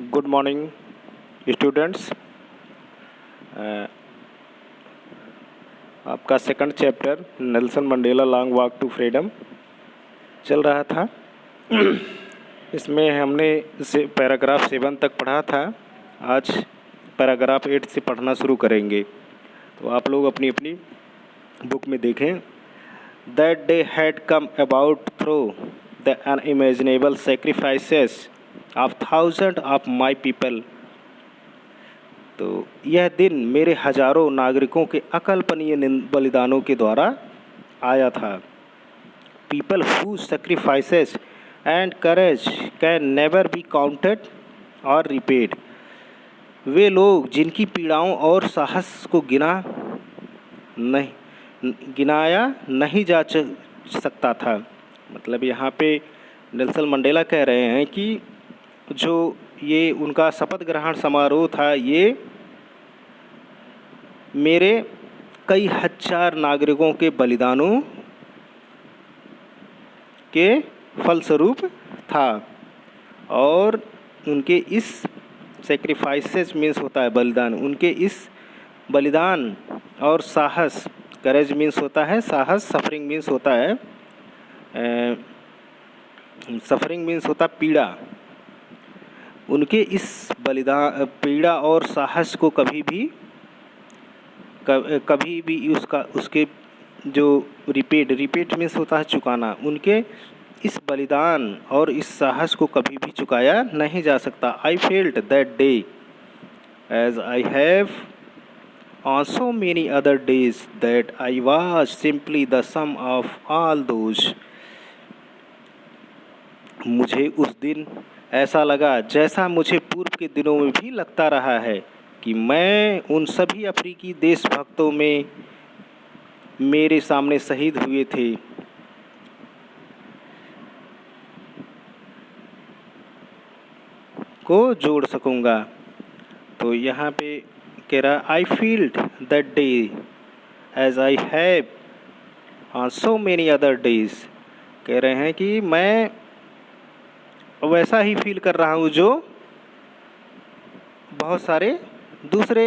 Good morning students. आपका second chapter Nelson Mandela long walk to freedom चल रहा था। इसमें हमने पैराग्राफ 7 तक पढ़ा था। आज पैराग्राफ 8 से पढ़ना शुरू करेंगे। तो आप लोग अपनी अपनी बुक में देखें। That day had come about through the unimaginable sacrifices of thousand of my people. तो यह दिन मेरे हजारों नागरिकों के अकल्पनीय बलिदानों के द्वारा आया था। People who sacrifices and courage can never be counted और रिपेड। वे लोग जिनकी पीड़ाओं और साहस को गिनाया नहीं जा सकता था। मतलब यहाँ पे नेल्सन मंडेला कह रहे हैं कि जो ये उनका शपथ ग्रहण समारोह था, ये मेरे कई हजार नागरिकों के बलिदानों के फलस्वरूप था। और उनके इस सेक्रीफाइसेस मीन्स होता है बलिदान, उनके इस बलिदान और साहस, करेज मीन्स होता है साहस, सफरिंग मीन्स होता है पीड़ा। उनके इस बलिदान, पीड़ा और साहस को कभी भी उसके जो रिपीट मीन्स होता है चुकाना, उनके इस बलिदान और इस साहस को कभी भी चुकाया नहीं जा सकता। I felt that day as I have on so many other days that I was simply the sum of all those. मुझे उस दिन ऐसा लगा जैसा मुझे पूर्व के दिनों में भी लगता रहा है कि मैं उन सभी अफ्रीकी देशभक्तों में मेरे सामने शहीद हुए थे को जोड़ सकूंगा। तो यहाँ पे कह रहा I felt that day as I have on so many other days. कह रहे हैं कि मैं वैसा ही फील कर रहा हूँ जो बहुत सारे दूसरे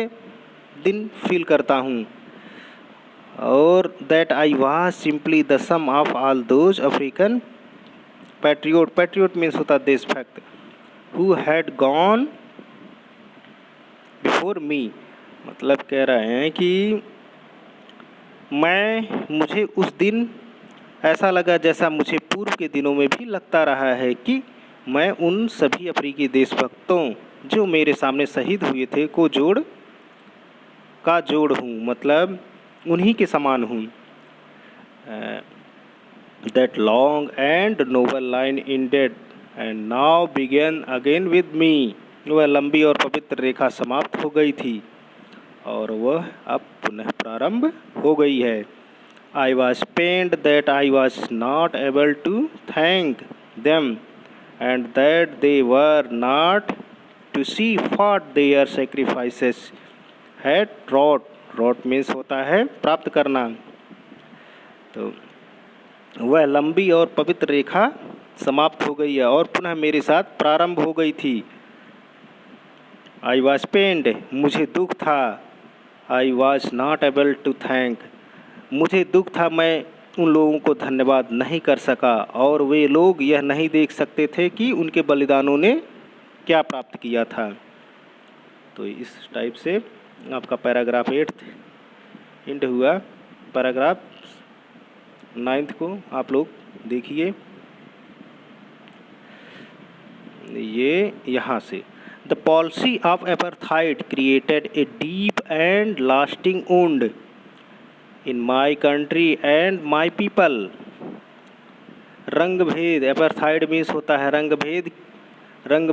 दिन फील करता हूँ। और that I was simply the sum of all those African patriot means होता देशभक्त, who had gone before me. मतलब कह रहे हैं कि मुझे उस दिन ऐसा लगा जैसा मुझे पूर्व के दिनों में भी लगता रहा है कि मैं उन सभी अफ्रीकी देशभक्तों जो मेरे सामने शहीद हुए थे को जोड़ हूँ, मतलब उन्हीं के समान हूँ। That long and noble line indeed and now begin again with me. वह लंबी और पवित्र रेखा समाप्त हो गई थी और वह अब पुनः प्रारंभ हो गई है। I was pained that I was not able to thank them and that they were not to see what their sacrifices had wrought means होता है प्राप्त करना। तो वह लंबी और पवित्र रेखा समाप्त हो गई है और पुनः मेरे साथ प्रारंभ हो गई थी। I was pained, मुझे दुख था। I was not able to thank, मुझे दुख था, मैं उन लोगों को धन्यवाद नहीं कर सका और वे लोग यह नहीं देख सकते थे कि उनके बलिदानों ने क्या प्राप्त किया था। तो इस टाइप से आपका पैराग्राफ 8 एंड हुआ। पैराग्राफ 9 को आप लोग देखिए, ये यहाँ से the policy of apartheid created a deep and lasting wound in my country and my people. रंग भेद, एपार्थाइड मीन्स होता है रंग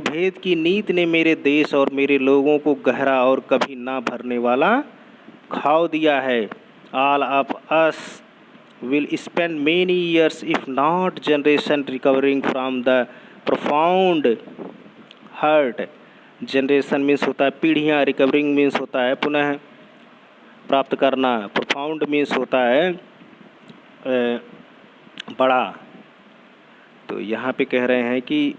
भेद की नीति ने मेरे देश और मेरे लोगों को गहरा और कभी ना भरने वाला घाव दिया है। All of us will spend many years if not generation recovering from the profound hurt. Generation means होता है पीढ़ियाँ, रिकवरिंग मीन्स होता है पुनः प्राप्त करना, प्रोफाउंड मीन्स होता है बड़ा। तो यहाँ पे कह रहे हैं कि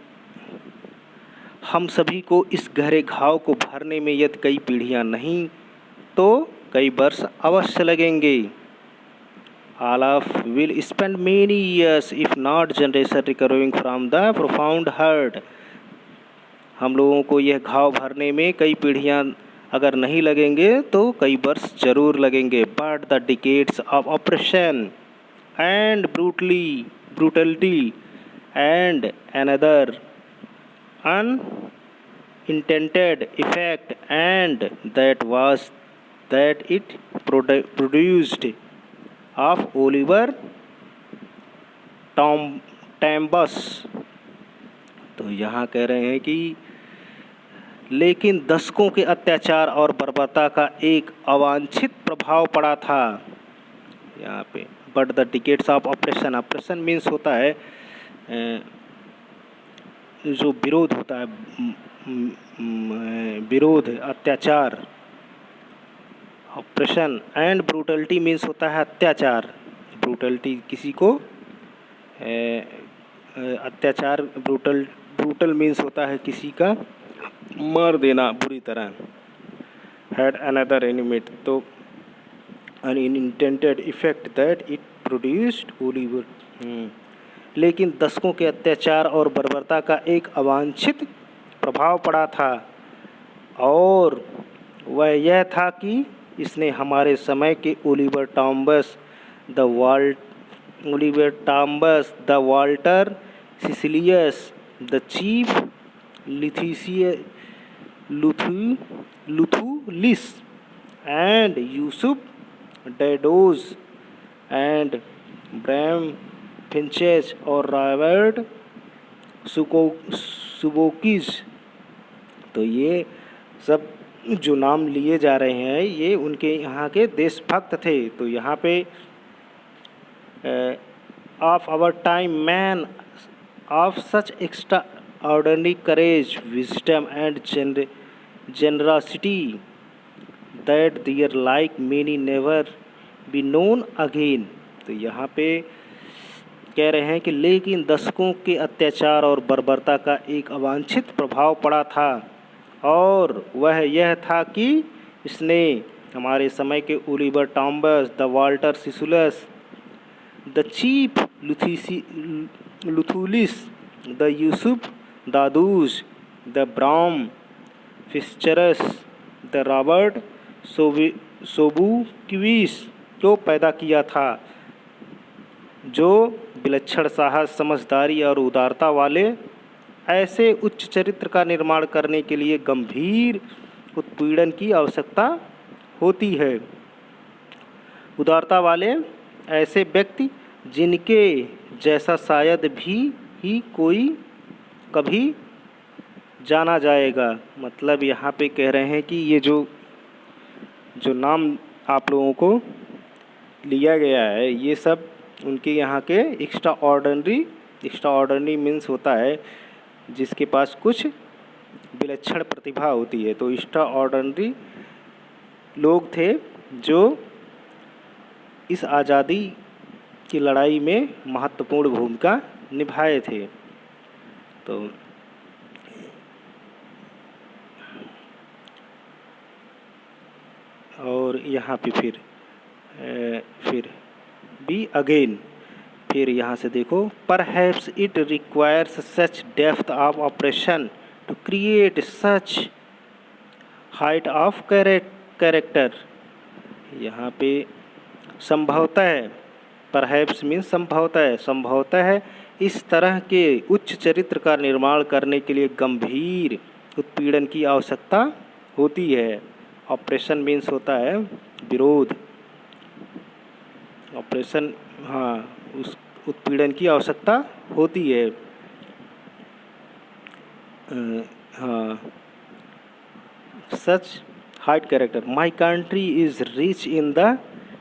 हम सभी को इस गहरे घाव को भरने में यदि कई पीढ़ियां नहीं तो कई वर्ष अवश्य लगेंगे। Olaf will spend many years, if not generation, recovering from the profound hurt. हम लोगों को यह घाव भरने में कई पीढ़ियां अगर नहीं लगेंगे तो कई वर्ष जरूर लगेंगे। But the decades of oppression and brutality and another unintended effect, and that was that it produced of Oliver Tambos. तो यहाँ कह रहे हैं कि लेकिन दशकों के अत्याचार और बर्बरता का एक अवांछित प्रभाव पड़ा था यहाँ पे। But the decades of operation, operation means होता है जो विरोध होता है, विरोध, अत्याचार। ऑपरेशन एंड ब्रूटलिटी मीन्स होता है अत्याचार। ब्रूटलिटी किसी को अत्याचार, ब्रूटल मीन्स होता है किसी का मार देना बुरी तरह। हैड अनदर एनिमेट, तो unintended effect that it produced Oliver. लेकिन दशकों के अत्याचार और बर्बरता का एक अवांछित प्रभाव पड़ा था, और वह यह था कि इसने हमारे समय के Oliver Tambos, the Walter Sisulus, the chief Luthulis and Yusuf Dadoos and Bram फिंचेस और रॉबर्ट सुबोकिस। तो ये सब जो नाम लिए जा रहे हैं ये उनके यहाँ के देशभक्त थे। तो यहाँ पे of our time man of such extraordinary courage, wisdom and generosity that their like many never be known again। तो यहाँ पे कह रहे हैं कि लेकिन दशकों के अत्याचार और बर्बरता का एक अवांछित प्रभाव पड़ा था, और वह यह था कि इसने हमारे समय के Oliver Tambos, the Walter Sisulus, the chief Luthulis, the Yusuf Dadoos, the Bram Fischers, the Robert Sobukwes को पैदा किया था, जो विलक्षण साहस, समझदारी और उदारता वाले ऐसे उच्च चरित्र का निर्माण करने के लिए गंभीर उत्पीड़न की आवश्यकता होती है। उदारता वाले ऐसे व्यक्ति जिनके जैसा शायद भी ही कोई कभी जाना जाएगा। मतलब यहाँ पे कह रहे हैं कि ये जो नाम आप लोगों को लिया गया है ये सब उनके यहाँ के एक्स्ट्रा ऑर्डिनरी मीन्स होता है जिसके पास कुछ विलक्षण प्रतिभा होती है। तो एक्स्ट्रा ऑर्डिनरी लोग थे जो इस आज़ादी की लड़ाई में महत्वपूर्ण भूमिका निभाए थे। तो और यहाँ पे फिर बी अगेन, फिर यहाँ से देखो, perhaps it requires such depth of oppression to create such height of character. यहाँ पे संभवतः, परहैप्स मीन्स संभवतः है इस तरह के उच्च चरित्र का निर्माण करने के लिए गंभीर उत्पीड़न की आवश्यकता होती है। ऑपरेशन मीन्स होता है विरोध, ऑपरेशन, हाँ, उस उत्पीड़न की आवश्यकता होती है। हाँ, such height character. My country is rich in the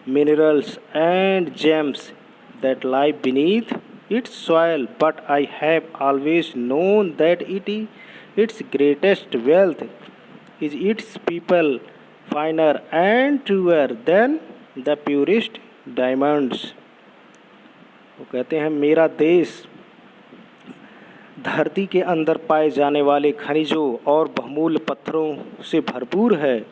minerals and gems that lie beneath its soil, but I have always known that its greatest wealth is its people, finer and truer than the purest diamonds। वो कहते हैं मेरा देश धरती के अंदर पाए जाने वाले खनिजों और बहुमूल्य पत्थरों से भरपूर है,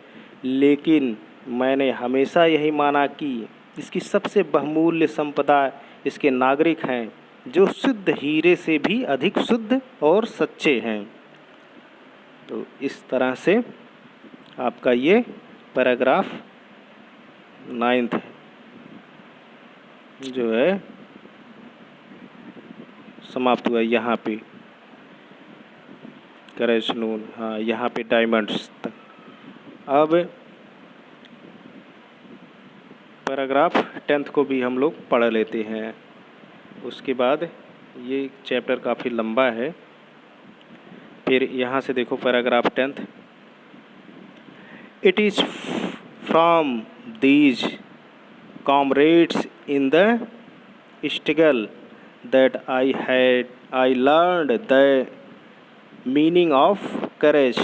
लेकिन मैंने हमेशा यही माना कि इसकी सबसे बहुमूल्य संपदा इसके नागरिक हैं, जो शुद्ध हीरे से भी अधिक शुद्ध और सच्चे हैं। तो इस तरह से आपका ये पैराग्राफ 9 जो है समाप्त हुआ। यहाँ पे करेज नून, हाँ यहाँ पे डायमंड्स तक। अब पैराग्राफ 10 को भी हम लोग पढ़ लेते हैं। उसके बाद ये चैप्टर काफ़ी लंबा है। फिर यहाँ से देखो paragraph 10, it is from these comrades in the struggle that I learned the meaning of courage।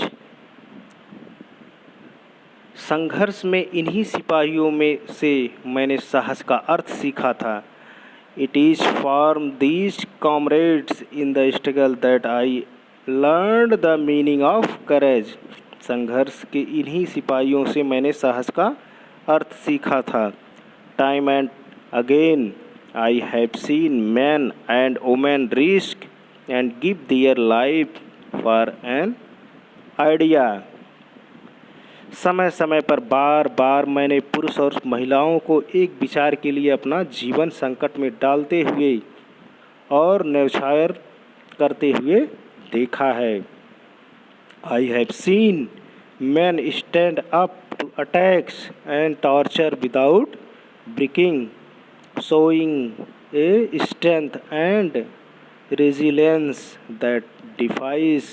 संघर्ष में इन्हीं सिपाहियों में से मैंने साहस का अर्थ सीखा था। It is from these comrades in the struggle that I learned the meaning of courage। संघर्ष के इन्हीं सिपाहियों से मैंने साहस का अर्थ सीखा था। Time and again I have seen men and women risk and give their life for an idea। समय समय पर बार बार मैंने पुरुष और महिलाओं को एक विचार के लिए अपना जीवन संकट में डालते हुए और न्यौछावर करते हुए देखा है। I have seen men stand up to attacks and torture without breaking, showing a strength and resilience that defies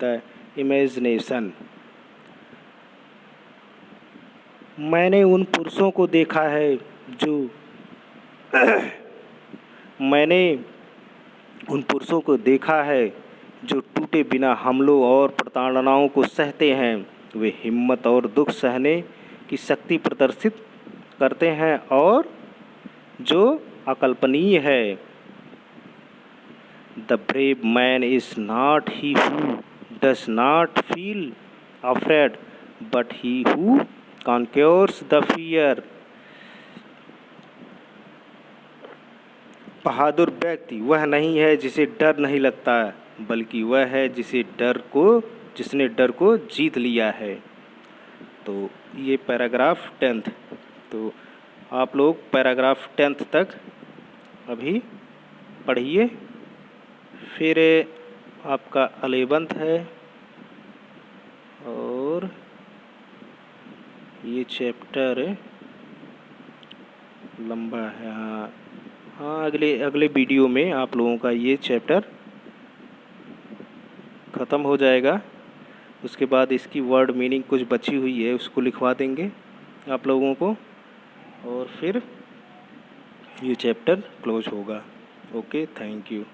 the imagination। मैंने उन पुरुषों को देखा है जो मैंने उन पुरुषों को देखा है जो टूटे बिना हमलों और प्रताड़नाओं को सहते हैं। वे हिम्मत और दुख सहने की शक्ति प्रदर्शित करते हैं और जो अकल्पनीय है। The brave man is not he who does not feel afraid but he who conquers the fear. बहादुर व्यक्ति वह नहीं है जिसे डर नहीं लगता, बल्कि वह है जिसने डर को जीत लिया है। तो ये पैराग्राफ 10। तो आप लोग पैराग्राफ 10 तक अभी पढ़िए। फिर आपका 11 है और ये चैप्टर लंबा है। हाँ अगले वीडियो में आप लोगों का ये चैप्टर ख़त्म हो जाएगा। उसके बाद इसकी वर्ड मीनिंग कुछ बची हुई है, उसको लिखवा देंगे आप लोगों को, और फिर ये चैप्टर क्लोज होगा। Okay, thank you.